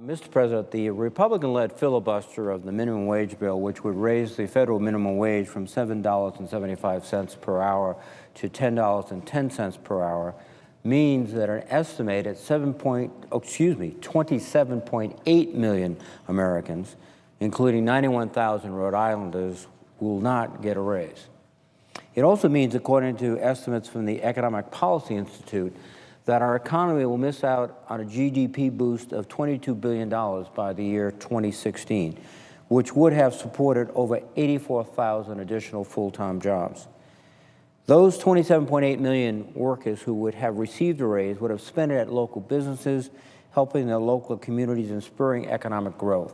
Mr. President, the Republican-led filibuster of the minimum wage bill, which would raise the federal minimum wage from $7.75 per hour to $10.10 per hour, means that an estimated 27.8 million Americans, including 91,000 Rhode Islanders, will not get a raise. It also means, according to estimates from the Economic Policy Institute, that our economy will miss out on a GDP boost of $22 billion by the year 2016, which would have supported over 84,000 additional full-time jobs. Those 27.8 million workers who would have received a raise would have spent it at local businesses, helping their local communities and spurring economic growth.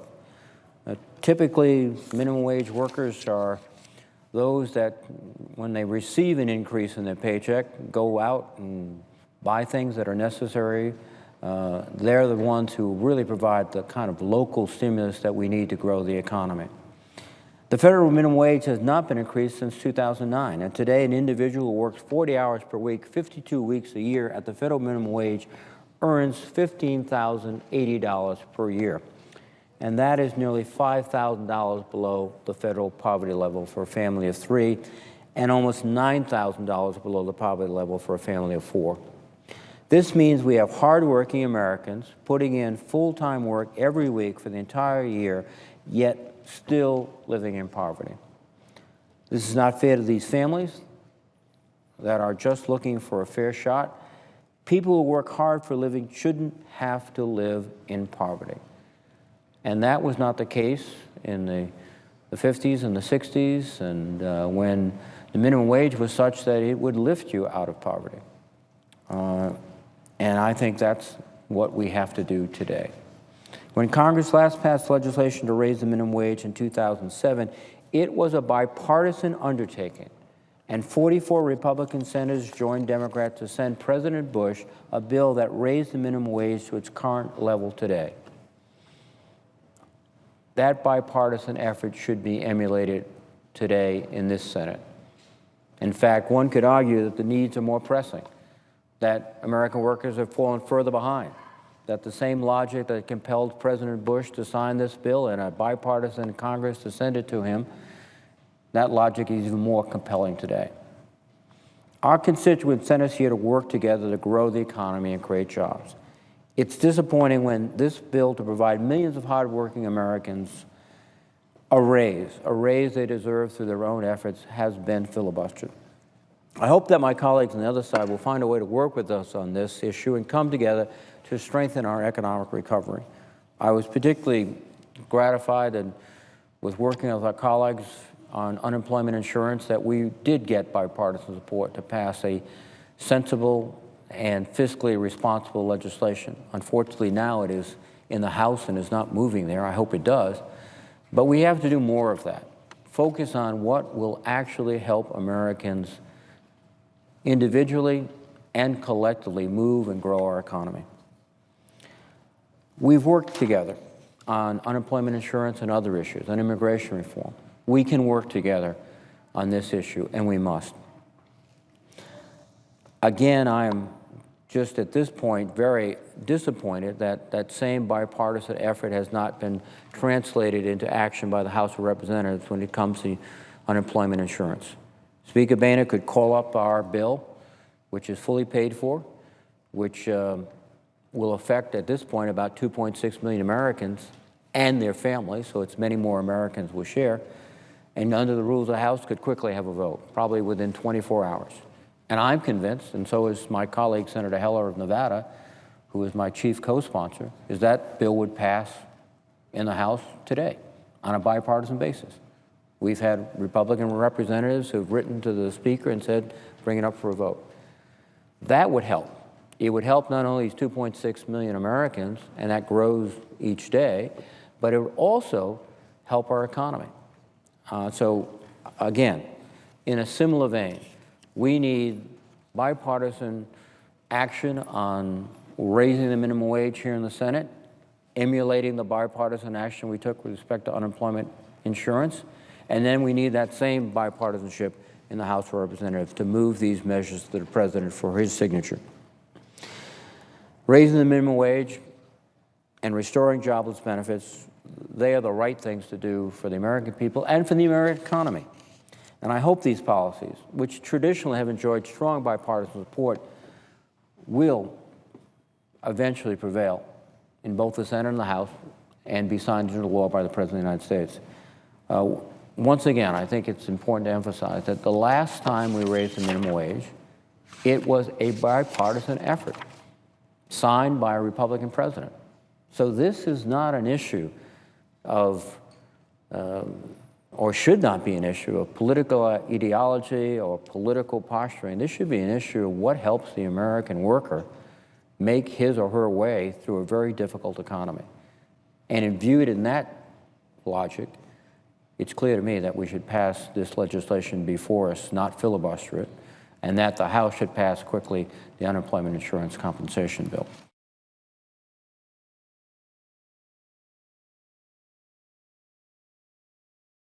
Typically, minimum wage workers are those that, when they receive an increase in their paycheck, go out and buy things that are necessary. They're the ones who really provide the kind of local stimulus that we need to grow the economy. The federal minimum wage has not been increased since 2009, and today an individual who works 40 hours per week, 52 weeks a year at the federal minimum wage earns $15,080 per year. And that is nearly $5,000 below the federal poverty level for a family of three, and almost $9,000 below the poverty level for a family of four. This means we have hardworking Americans putting in full-time work every week for the entire year, yet still living in poverty. This is not fair to these families that are just looking for a fair shot. People who work hard for a living shouldn't have to live in poverty. And that was not the case in the 50s and the 60s, and when the minimum wage was such that it would lift you out of poverty. And I think that's what we have to do today. When Congress last passed legislation to raise the minimum wage in 2007, it was a bipartisan undertaking, and 44 Republican senators joined Democrats to send President Bush a bill that raised the minimum wage to its current level today. That bipartisan effort should be emulated today in this Senate. In fact, one could argue that the needs are more pressing, that American workers have fallen further behind, that the same logic that compelled President Bush to sign this bill and a bipartisan Congress to send it to him, that logic is even more compelling today. Our constituents sent us here to work together to grow the economy and create jobs. It's disappointing when this bill to provide millions of hardworking Americans a raise they deserve through their own efforts, has been filibustered. I hope that my colleagues on the other side will find a way to work with us on this issue and come together to strengthen our economic recovery. I was particularly gratified with working with our colleagues on unemployment insurance that we did get bipartisan support to pass a sensible and fiscally responsible legislation. Unfortunately, now it is in the House and is not moving there. I hope it does. But we have to do more of that. Focus on what will actually help Americans individually and collectively move and grow our economy. We've worked together on unemployment insurance and other issues, on immigration reform. We can work together on this issue, and we must. Again, I am just at this point very disappointed that that same bipartisan effort has not been translated into action by the House of Representatives when it comes to unemployment insurance. Speaker Boehner could call up our bill, which is fully paid for, which will affect, at this point, about 2.6 million Americans and their families, so it's many more Americans will share, and under the rules of the House could quickly have a vote, probably within 24 hours. And I'm convinced, and so is my colleague Senator Heller of Nevada, who is my chief co-sponsor, is that bill would pass in the House today on a bipartisan basis. We've had Republican representatives who've written to the Speaker and said, bring it up for a vote. That would help. It would help not only these 2.6 million Americans, and that grows each day, but it would also help our economy. So again, in a similar vein, we need bipartisan action on raising the minimum wage here in the Senate, emulating the bipartisan action we took with respect to unemployment insurance, and then we need that same bipartisanship in the House of Representatives to move these measures to the President for his signature. Raising the minimum wage and restoring jobless benefits, they are the right things to do for the American people and for the American economy. And I hope these policies, which traditionally have enjoyed strong bipartisan support, will eventually prevail in both the Senate and the House and be signed into law by the President of the United States. Once again, I think it's important to emphasize that the last time we raised the minimum wage, it was a bipartisan effort signed by a Republican president. So this is not an issue of, or should not be an issue of political ideology or political posturing. This should be an issue of what helps the American worker make his or her way through a very difficult economy. And viewed in that logic, it's clear to me that we should pass this legislation before us, not filibuster it, and that the House should pass quickly the unemployment insurance compensation bill.